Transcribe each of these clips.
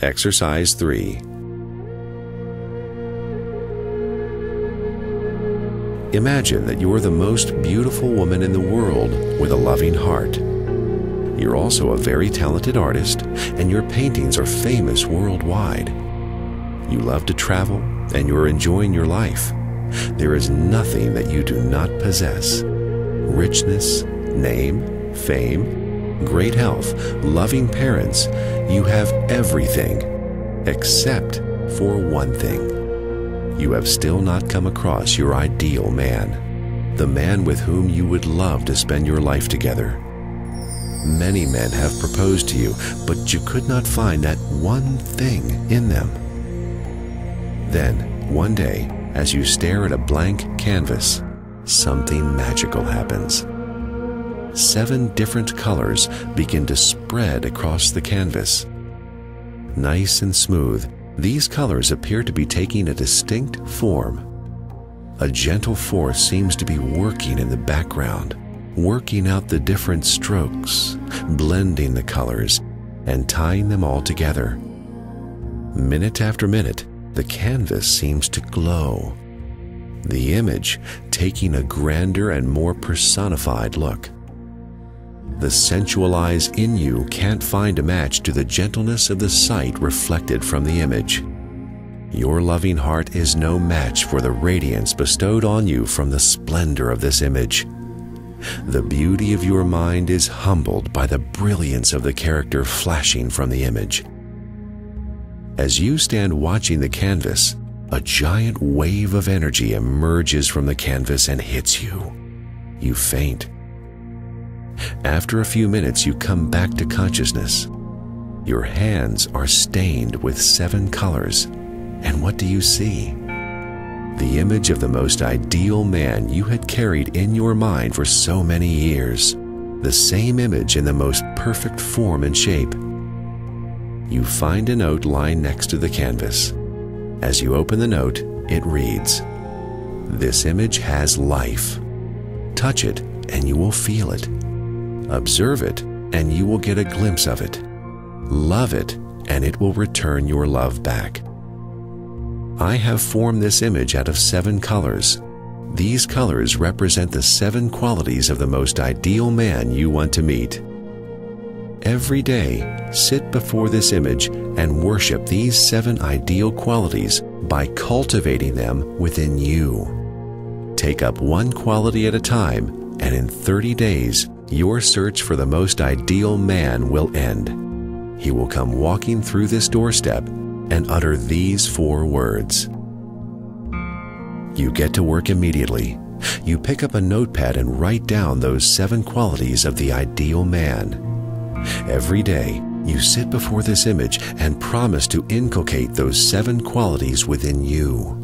Exercise 3. Imagine that you are the most beautiful woman in the world with a loving heart. You're also a very talented artist, and your paintings are famous worldwide. You love to travel, and you're enjoying your life. There is nothing that you do not possess. Richness, name, fame, great health, loving parents, you have everything, except for one thing. You have still not come across your ideal man, the man with whom you would love to spend your life together. Many men have proposed to you, but you could not find that one thing in them. Then, one day, as you stare at a blank canvas, something magical happens. 7 different colors begin to spread across the canvas. Nice and smooth, these colors appear to be taking a distinct form. A gentle force seems to be working in the background, working out the different strokes, blending the colors, and tying them all together. Minute after minute, the canvas seems to glow, the image taking a grander and more personified look. The sensual eyes in you can't find a match to the gentleness of the sight reflected from the image. Your loving heart is no match for the radiance bestowed on you from the splendor of this image. The beauty of your mind is humbled by the brilliance of the character flashing from the image. As you stand watching the canvas, a giant wave of energy emerges from the canvas and hits you. You faint. After a few minutes, you come back to consciousness. Your hands are stained with 7 colors. And what do you see? The image of the most ideal man you had carried in your mind for so many years. The same image in the most perfect form and shape. You find a note lying next to the canvas. As you open the note, it reads, "This image has life. Touch it and you will feel it. Observe it and you will get a glimpse of it. Love it and it will return your love back. I have formed this image out of 7 colors. These colors represent the 7 qualities of the most ideal man you want to meet. Every day, sit before this image and worship these 7 ideal qualities by cultivating them within you. Take up one quality at a time, and in 30 days, your search for the most ideal man will end. He will come walking through this doorstep and utter these 4 words. You get to work immediately. You pick up a notepad and write down those 7 qualities of the ideal man. Every day, you sit before this image and promise to inculcate those 7 qualities within you.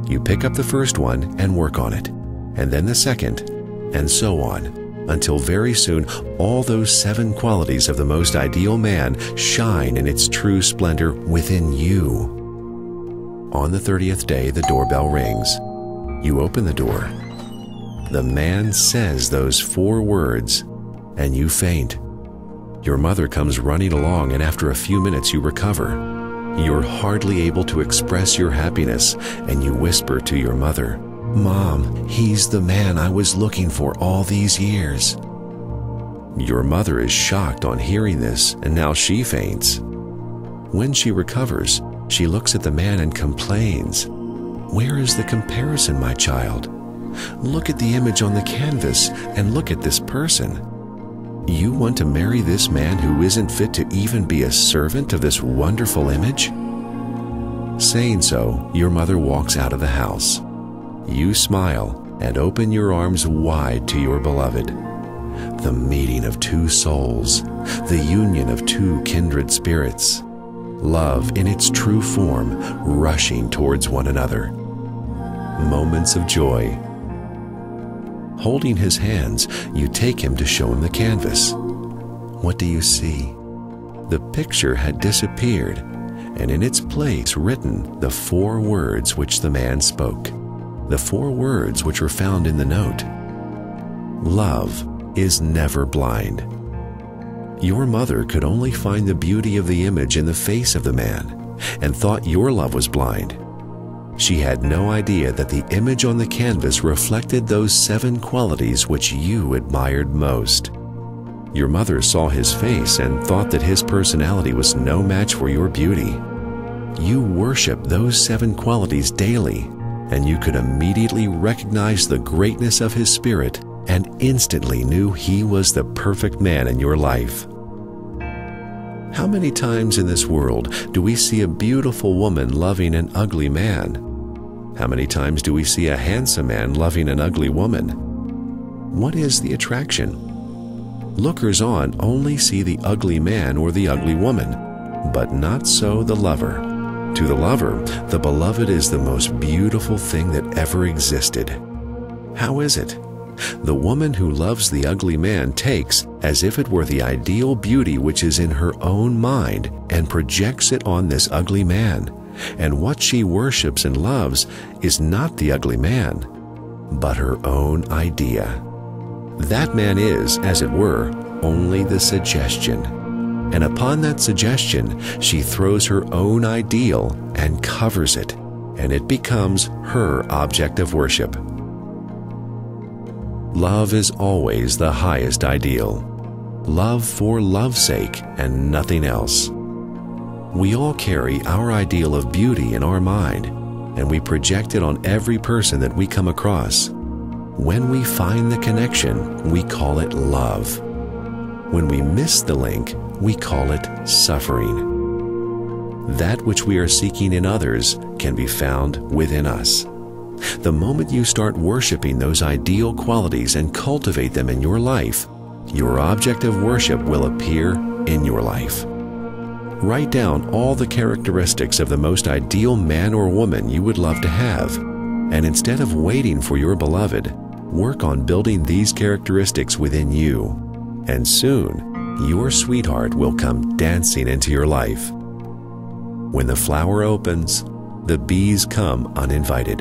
You pick up the first one and work on it, and then the second, and so on, until very soon all those 7 qualities of the most ideal man shine in its true splendor within you. On the 30th day, the doorbell rings. You open the door. The man says those 4 words, and you faint. Your mother comes running along, and after a few minutes you recover. You're hardly able to express your happiness, and you whisper to your mother, "Mom, he's the man I was looking for all these years." Your mother is shocked on hearing this, and now she faints. When she recovers, she looks at the man and complains, "Where is the comparison, my child? Look at the image on the canvas and look at this person. You want to marry this man who isn't fit to even be a servant of this wonderful image?" Saying so, your mother walks out of the house. You smile and open your arms wide to your beloved. The meeting of 2 souls, the union of 2 kindred spirits, love in its true form rushing towards one another. Moments of joy. Holding his hands, you take him to show him the canvas. What do you see? The picture had disappeared, and in its place written the 4 words which the man spoke, the 4 words which were found in the note. Love is never blind. Your mother could only find the beauty of the image in the face of the man and thought your love was blind. She had no idea that the image on the canvas reflected those 7 qualities which you admired most. Your mother saw his face and thought that his personality was no match for your beauty. You worshiped those 7 qualities daily, and you could immediately recognize the greatness of his spirit and instantly knew he was the perfect man in your life. How many times in this world do we see a beautiful woman loving an ugly man? How many times do we see a handsome man loving an ugly woman? What is the attraction? Lookers on only see the ugly man or the ugly woman, but not so the lover. To the lover, the beloved is the most beautiful thing that ever existed. How is it? The woman who loves the ugly man takes, as if it were the ideal beauty which is in her own mind, and projects it on this ugly man. And what she worships and loves is not the ugly man, but her own idea. That man is, as it were, only the suggestion. And upon that suggestion, she throws her own ideal and covers it, and it becomes her object of worship. Love is always the highest ideal. Love for love's sake and nothing else. We all carry our ideal of beauty in our mind, and we project it on every person that we come across. When we find the connection, we call it love. When we miss the link, we call it suffering. That which we are seeking in others can be found within us. The moment you start worshiping those ideal qualities and cultivate them in your life, your object of worship will appear in your life. Write down all the characteristics of the most ideal man or woman you would love to have, and instead of waiting for your beloved, work on building these characteristics within you, and soon your sweetheart will come dancing into your life. When the flower opens, the bees come uninvited.